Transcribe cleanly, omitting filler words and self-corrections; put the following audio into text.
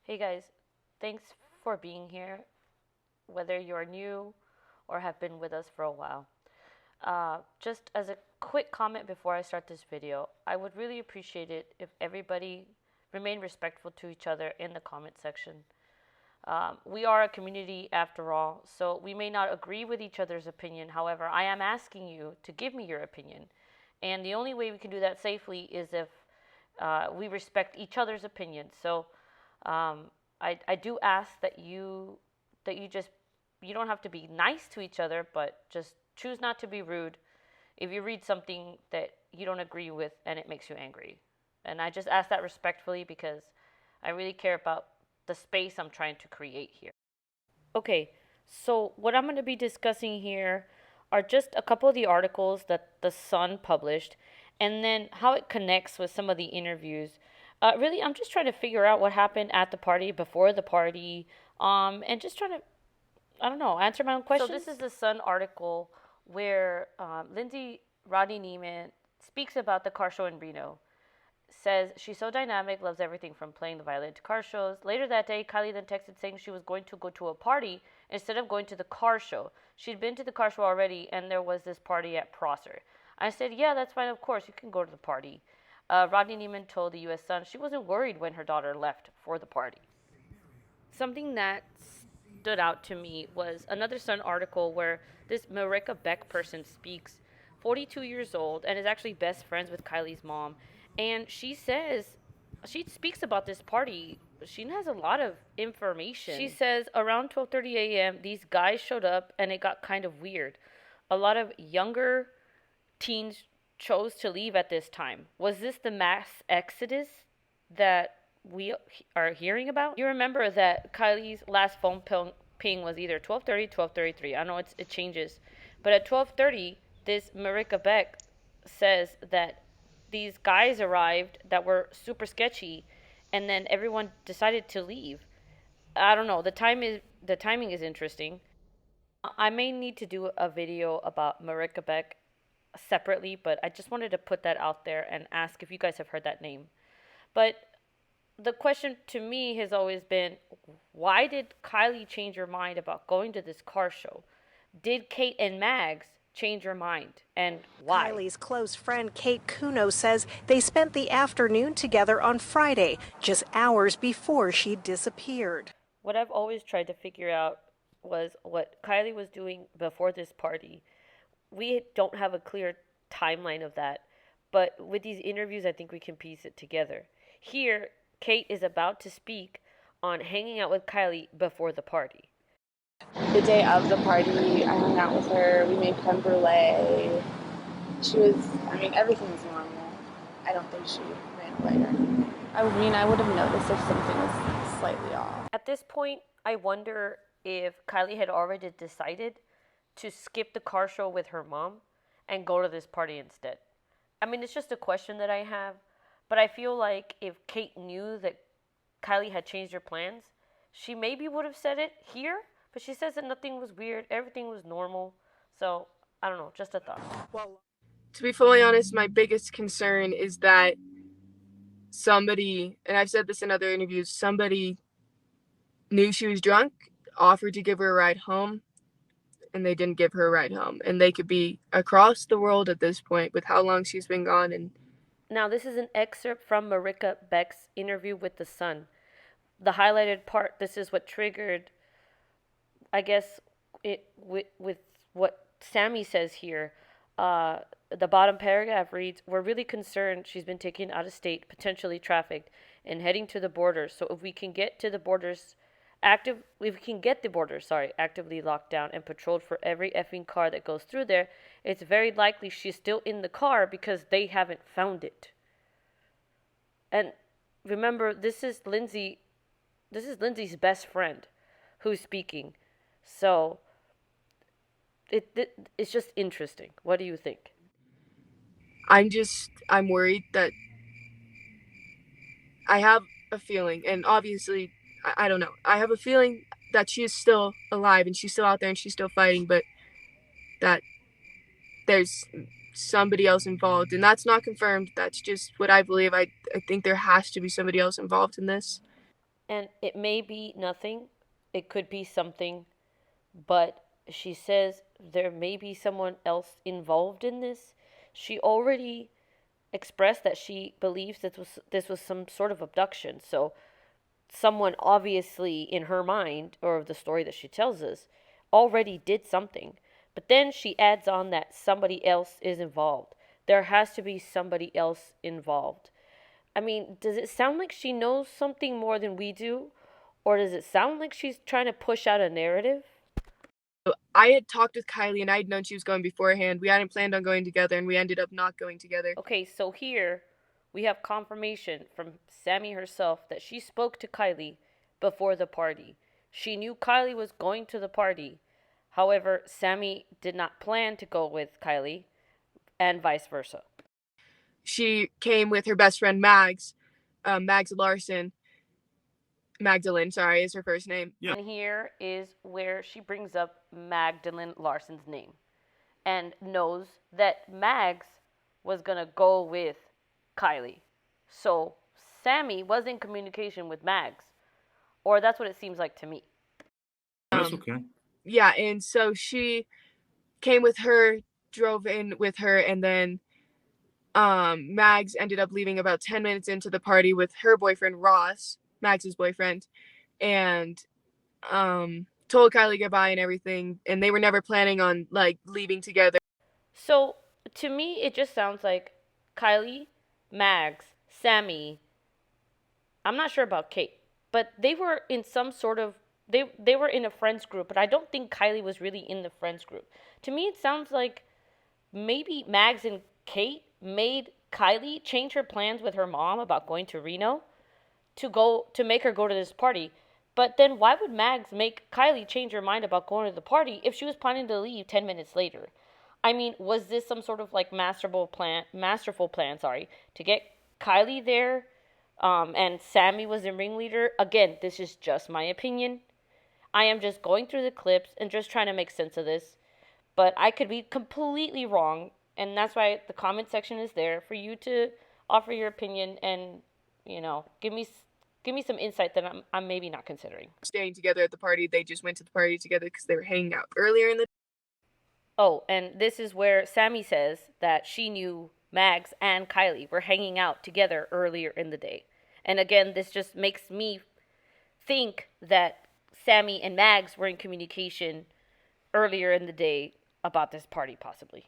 Hey guys, thanks for being here, whether you're new or have been with us for a while. Just as a quick comment before I start this video, I would really appreciate it if everybody remained respectful to each other in the comment section. We are a community after all, so we may not agree with each other's opinion. However, I am asking you to give me your opinion. And the only way we can do that safely is if we respect each other's opinions. So um, I do ask that you just you don't have to be nice to each other, but just choose not to be rude if you read something that you don't agree with and it makes you angry. And I just ask that respectfully because I really care about the space I'm trying to create here. Okay, so what I'm going to be discussing here are just a couple of the articles that the Sun published and then how it connects with some of the interviews. Really, I'm just trying to figure out what happened at the party, before the party, and just trying to, I don't know, answer my own questions. So this is the Sun article where Lindsay Rodney Neiman speaks about the car show in Reno. Says she's so dynamic, loves everything from playing the violin to car shows. Later that day, Kiely then texted saying she was going to go to a party instead of going to the car show. She'd been to the car show already, and there was this party at Prosser. I said, yeah, that's fine, of course, you can go to the party. Rodney Neiman told the U.S. Sun she wasn't worried when her daughter left for the party. Something that stood out to me was another Sun article where this Marika Beck person speaks, 42 years old, and is actually best friends with Kylie's mom. And she speaks about this party. She has a lot of information. She says around 12:30 a.m. these guys showed up and it got kind of weird. A lot of younger teens chose to leave at this time. Was this the mass exodus that we are hearing about? You remember that Kylie's last phone ping was either 12:30, 12:33. I know it changes, but at 12:30, this Marika Beck says that these guys arrived that were super sketchy, and then everyone decided to leave. I don't know. The timing is interesting. I may need to do a video about Marika Beck separately, but I just wanted to put that out there and ask if you guys have heard that name. But the question to me has always been, why did Kiely change her mind about going to this car show? Did Kate and Mags change her mind, and why? Kiely's close friend Kate Cuneo says they spent the afternoon together on Friday, just hours before she disappeared. What I've always tried to figure out was what Kiely was doing before this party. We don't have a clear timeline of that, but with these interviews, I think we can piece it together. Here, Kate is about to speak on hanging out with Kiely before the party. The day of the party, I hung out with her. We made creme brulee. Everything was normal. I don't think she ran away or anything. I would have noticed if something was slightly off. At this point, I wonder if Kiely had already decided to skip the car show with her mom and go to this party instead. I mean, it's just a question that I have, but I feel like if Kate knew that Kiely had changed her plans, she maybe would have said it here, but she says that nothing was weird, everything was normal. So, I don't know, just a thought. To be fully honest, my biggest concern is that somebody, and I've said this in other interviews, somebody knew she was drunk, offered to give her a ride home, and they didn't give her a ride home. And they could be across the world at this point with how long she's been gone. And now, this is an excerpt from Marika Beck's interview with The Sun. The highlighted part, this is what triggered, I guess, it with what Sami says here. The bottom paragraph reads, "We're really concerned she's been taken out of state, potentially trafficked, and heading to the border. So if we can get to the borders actively locked down and patrolled for every effing car that goes through there, it's very likely she's still in the car because they haven't found it." And remember, this is Lindsay's best friend who's speaking. So it's just interesting. What do you think? I'm worried that I have a feeling, and obviously, I don't know. I have a feeling that she is still alive and she's still out there and she's still fighting, but that there's somebody else involved, and that's not confirmed. That's just what I believe. I think there has to be somebody else involved in this. And it may be nothing, it could be something, but she says there may be someone else involved in this. She already expressed that she believes this was some sort of abduction. So someone obviously in her mind, or the story that she tells us, already did something. But then she adds on that somebody else is involved. There has to be somebody else involved. I mean, does it sound like she knows something more than we do? Or does it sound like she's trying to push out a narrative? I had talked with Kiely and I had known she was going beforehand. We hadn't planned on going together and we ended up not going together. Okay, so here we have confirmation from Sami herself that she spoke to Kiely before the party. She knew Kiely was going to the party. However, Sami did not plan to go with Kiely, and vice versa. She came with her best friend Mags Larson. Magdalene, sorry, is her first name. Yeah. And here is where she brings up Magdalene Larson's name and knows that Mags was going to go with Kiely. So Sami was in communication with Mags, or that's what it seems like to me. That's okay. Yeah, and so she came with her, drove in with her, and then Mags ended up leaving about 10 minutes into the party with her boyfriend Ross, Mags's boyfriend, and told Kiely goodbye and everything, and they were never planning on like leaving together. So to me, it just sounds like Kiely, Mags, Sami. I'm not sure about Kate, but they were in some sort of they were in a friends group, but I don't think Kiely was really in the friends group. To me, it sounds like maybe Mags and Kate made Kiely change her plans with her mom about going to Reno to make her go to this party. But then why would Mags make Kiely change her mind about going to the party if she was planning to leave 10 minutes later? I mean, was this some sort of like masterful plan, to get Kiely there? And Sami was the ringleader. Again, this is just my opinion. I am just going through the clips and just trying to make sense of this. But I could be completely wrong, and that's why the comment section is there for you to offer your opinion and, give me some insight that I'm maybe not considering. Staying together at the party, they just went to the party together because they were hanging out earlier in the. Oh, and this is where Sami says that she knew Mags and Kiely were hanging out together earlier in the day. And again, this just makes me think that Sami and Mags were in communication earlier in the day about this party, possibly.